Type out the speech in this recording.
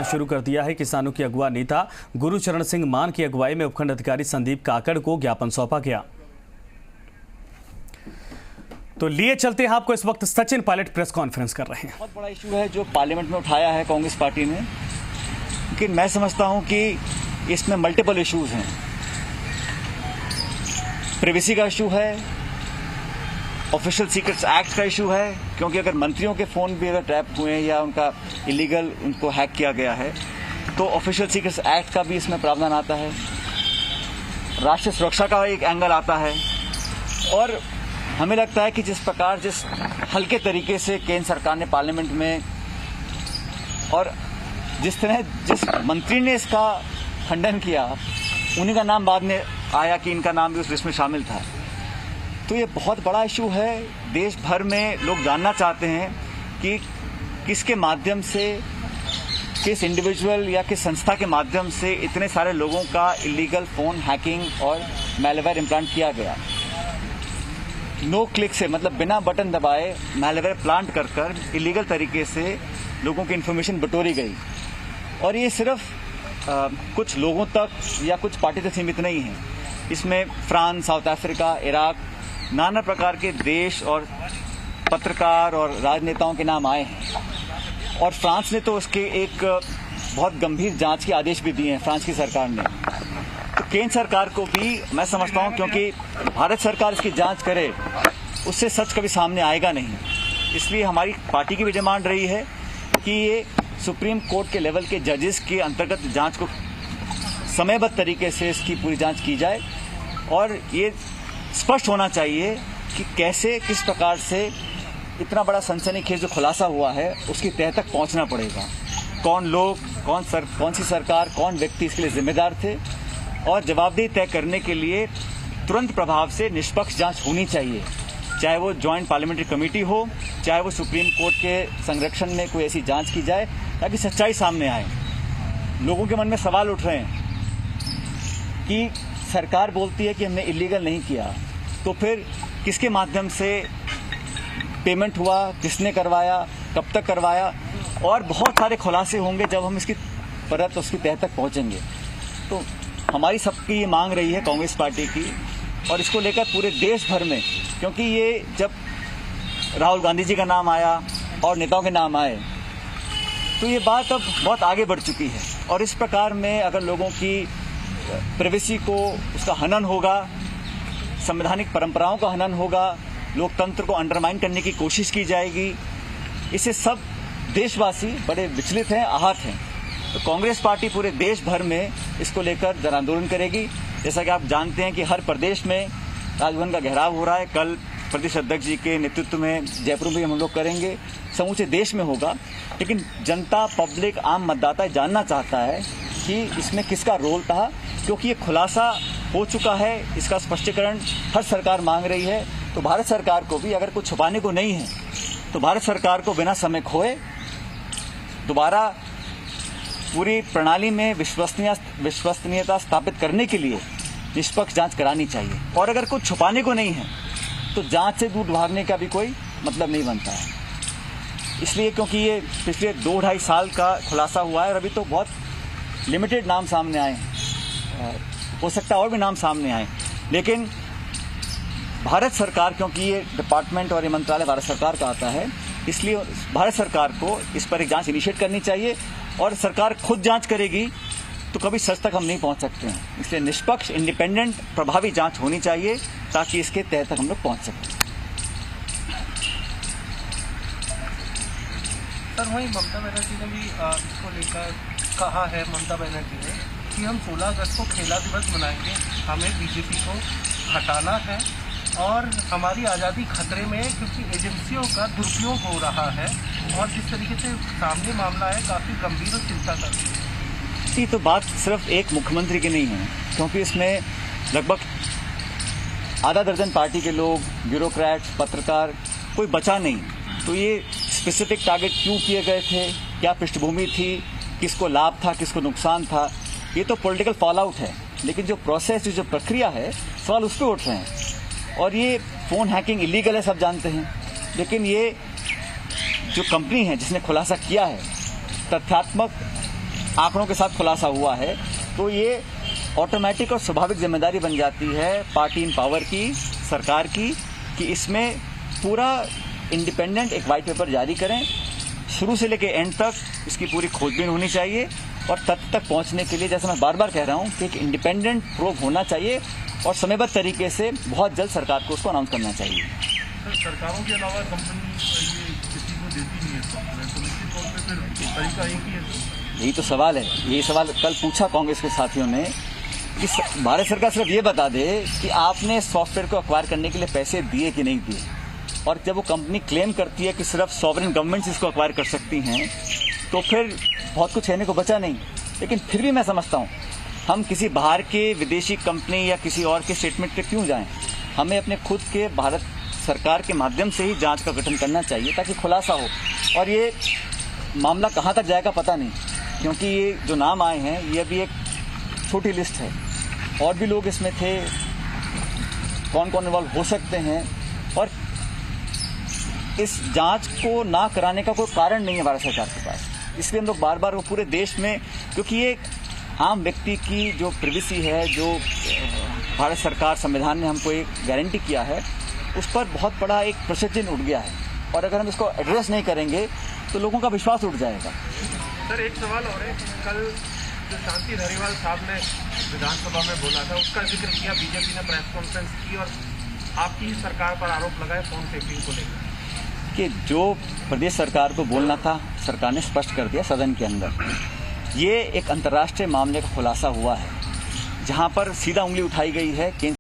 शुरू कर दिया है। किसानों के अगुवा नेता गुरुचरण सिंह मान की अगुवाई में उपखंड अधिकारी संदीप काकड़ को ज्ञापन सौंपा गया। तो लिए चलते हैं आपको, इस वक्त सचिन पायलट प्रेस कॉन्फ्रेंस कर रहे हैं। बहुत बड़ा इशू है जो पार्लियामेंट में उठाया है कांग्रेस पार्टी ने, लेकिन मैं समझता हूं कि इसमें मल्टीपल इश्यूज हैं। प्राइवेसी का इशू है, ऑफिशियल सीक्रेट्स एक्ट का इशू है, क्योंकि अगर मंत्रियों के फोन भी अगर टैप हुए हैं या उनका इलीगल उनको हैक किया गया है तो ऑफिशियल सीक्रेट्स एक्ट का भी इसमें प्रावधान आता है। राष्ट्रीय सुरक्षा का एक एंगल आता है। और हमें लगता है कि जिस हल्के तरीके से केंद्र सरकार ने पार्लियामेंट में और जिस मंत्री ने इसका खंडन किया, उन्हीं का नाम बाद में आया कि इनका नाम भी उस लिस्ट में शामिल था। तो ये बहुत बड़ा इशू है। देश भर में लोग जानना चाहते हैं कि किसके माध्यम से, किस इंडिविजुअल या किस संस्था के माध्यम से इतने सारे लोगों का इलीगल फोन हैकिंग और मैलवेयर इम्प्लांट किया गया। नो क्लिक से, मतलब बिना बटन दबाए मैलवेयर प्लांट कर इलीगल तरीके से लोगों की इन्फॉर्मेशन बटोरी गई। और ये सिर्फ कुछ लोगों तक या कुछ पार्टी तक सीमित नहीं है। इसमें फ्रांस, साउथ अफ्रीका, इराक, नाना प्रकार के देश और पत्रकार और राजनेताओं के नाम आए हैं। और फ्रांस ने तो उसके एक बहुत गंभीर जांच के आदेश भी दिए हैं, फ्रांस की सरकार ने। तो केंद्र सरकार को भी मैं समझता हूं, क्योंकि भारत सरकार इसकी जांच करे उससे सच कभी सामने आएगा नहीं। इसलिए हमारी पार्टी की भी डिमांड रही है कि ये सुप्रीम कोर्ट के लेवल के जजेस के अंतर्गत जांच को समयबद्ध तरीके से इसकी पूरी जांच की जाए। और ये स्पष्ट होना चाहिए कि कैसे, किस प्रकार से इतना बड़ा सनसनीखेज जो खुलासा हुआ है उसकी तह तक पहुंचना पड़ेगा। कौन लोग, कौन सी सरकार, कौन व्यक्ति इसके लिए जिम्मेदार थे, और जवाबदेही तय करने के लिए तुरंत प्रभाव से निष्पक्ष जांच होनी चाहिए। चाहे वो ज्वाइंट पार्लियामेंट्री कमेटी हो, चाहे वो सुप्रीम कोर्ट के संरक्षण में कोई ऐसी जांच की जाए ताकि सच्चाई सामने आए। लोगों के मन में सवाल उठ रहे हैं कि सरकार बोलती है कि हमने इलीगल नहीं किया, तो फिर किसके माध्यम से पेमेंट हुआ, किसने करवाया, कब तक करवाया, और बहुत सारे खुलासे होंगे जब हम इसकी परत उसकी तह तक पहुंचेंगे। तो हमारी सबकी ये मांग रही है कांग्रेस पार्टी की, और इसको लेकर पूरे देश भर में, क्योंकि ये जब राहुल गांधी जी का नाम आया और नेताओं के नाम आए तो ये बात अब बहुत आगे बढ़ चुकी है। और इस प्रकार में अगर लोगों की प्राइवेसी को, उसका हनन होगा, संवैधानिक परंपराओं का हनन होगा, लोकतंत्र को अंडरमाइन करने की कोशिश की जाएगी, इससे सब देशवासी बड़े विचलित हैं, आहत हैं। तो कांग्रेस पार्टी पूरे देश भर में इसको लेकर जन आंदोलन करेगी। जैसा कि आप जानते हैं कि हर प्रदेश में राजभवन का घेराव हो रहा है। कल प्रदेश अध्यक्ष जी के नेतृत्व में जयपुर में हम लोग करेंगे, समूचे देश में होगा। लेकिन जनता, पब्लिक, आम मतदाता जानना चाहता है कि इसमें किसका रोल था, क्योंकि ये खुलासा हो चुका है। इसका स्पष्टीकरण हर सरकार मांग रही है। तो भारत सरकार को भी अगर कुछ छुपाने को नहीं है तो भारत सरकार को बिना समय खोए दोबारा पूरी प्रणाली में विश्वसनीयता स्थापित करने के लिए निष्पक्ष जांच करानी चाहिए। और अगर कुछ छुपाने को नहीं है तो जांच से दूर भागने का भी कोई मतलब नहीं बनता है। इसलिए क्योंकि ये पिछले 2-2.5 साल का खुलासा हुआ है और अभी तो बहुत लिमिटेड नाम सामने आए हैं, हो सकता है और भी नाम सामने आए, लेकिन भारत सरकार, क्योंकि ये डिपार्टमेंट और ये मंत्रालय भारत सरकार का आता है, इसलिए भारत सरकार को इस पर एक जांच इनिशिएट करनी चाहिए। और सरकार खुद जांच करेगी तो कभी सच तक हम नहीं पहुंच सकते हैं। इसलिए निष्पक्ष, इंडिपेंडेंट, प्रभावी जांच होनी चाहिए ताकि इसके तह तक हम लोग पहुंच सकें। सर, वहीं ममता बनर्जी ने भी इसको लेकर कहा है, ममता बनर्जी ने, कि हम 16 अगस्त को खेला दिवस मनाएंगे, हमें बीजेपी को हटाना है और हमारी आज़ादी खतरे में है क्योंकि एजेंसियों का दुरुपयोग हो रहा है। और जिस तरीके से सामने मामला है काफ़ी गंभीर और चिंता का है। ये तो बात सिर्फ एक मुख्यमंत्री की नहीं है, क्योंकि इसमें लगभग आधा दर्जन पार्टी के लोग, ब्यूरोक्रेट्स, पत्रकार, कोई बचा नहीं। तो ये स्पेसिफिक टारगेट क्यों किए गए थे, क्या पृष्ठभूमि थी, किसको लाभ था, किसको नुकसान था, ये तो पॉलिटिकल फॉल आउट है। लेकिन जो प्रोसेस, जो प्रक्रिया है, सवाल उस पर उठ रहे हैं। और ये फोन हैकिंग इलीगल है, सब जानते हैं, लेकिन ये जो कंपनी है जिसने खुलासा किया है, तथ्यात्मक आंकड़ों के साथ खुलासा हुआ है, तो ये ऑटोमेटिक और स्वाभाविक जिम्मेदारी बन जाती है पार्टी इन पावर की, सरकार की, कि इसमें पूरा इंडिपेंडेंट एक वाइट पेपर जारी करें। शुरू से लेकर एंड तक इसकी पूरी खोजबीन होनी चाहिए और तथ्य तक पहुंचने के लिए, जैसे मैं बार बार कह रहा हूं, कि एक इंडिपेंडेंट प्रोब होना चाहिए और समयबद्ध तरीके से बहुत जल्द सरकार को उसको अनाउंस करना चाहिए। सरकारों के अलावा कंपनी ये किसी को देती नहीं है, तो निश्चित तौर पे फिर तरीका एक ही है। यही तो सवाल है। यही सवाल कल पूछा कांग्रेस के साथियों ने कि भारत सरकार सिर्फ ये बता दे कि आपने सॉफ्टवेयर को एक्वायर करने के लिए पैसे दिए कि नहीं दिए, और जब वो कंपनी क्लेम करती है कि सिर्फ सॉवरेन गवर्नमेंट्स इसको एक्वायर कर सकती हैं, तो फिर बहुत कुछ कहने को बचा नहीं। लेकिन फिर भी मैं समझता हूँ, हम किसी बाहर के विदेशी कंपनी या किसी और के स्टेटमेंट पे क्यों जाएं? हमें अपने खुद के भारत सरकार के माध्यम से ही जांच का गठन करना चाहिए ताकि खुलासा हो। और ये मामला कहाँ तक जाएगा पता नहीं, क्योंकि ये जो नाम आए हैं ये अभी एक छोटी लिस्ट है, और भी लोग इसमें थे, कौन कौन इन्वॉल्व हो सकते हैं, और इस जांच को ना कराने का कोई कारण नहीं है भारत सरकार के पास। इसलिए हम लोग बार बार वो पूरे देश में, क्योंकि ये आम व्यक्ति की जो प्रिवेसी है, जो भारत सरकार संविधान ने हमको एक गारंटी किया है, उस पर बहुत बड़ा एक प्रश्न चिन्ह उठ गया है, और अगर हम इसको एड्रेस नहीं करेंगे तो लोगों का विश्वास उठ जाएगा। सर एक सवाल और है, कल जो शांति धारीवाल साहब ने विधानसभा में बोला था उसका जिक्र किया, बीजेपी ने प्रेस कॉन्फ्रेंस की और आपकी सरकार पर आरोप लगाए फोन टेपिंग को लेकर, कि जो प्रदेश सरकार को बोलना था सरकार ने स्पष्ट कर दिया सदन के अंदर। ये एक अंतर्राष्ट्रीय मामले का खुलासा हुआ है जहां पर सीधा उंगली उठाई गई है केंद्र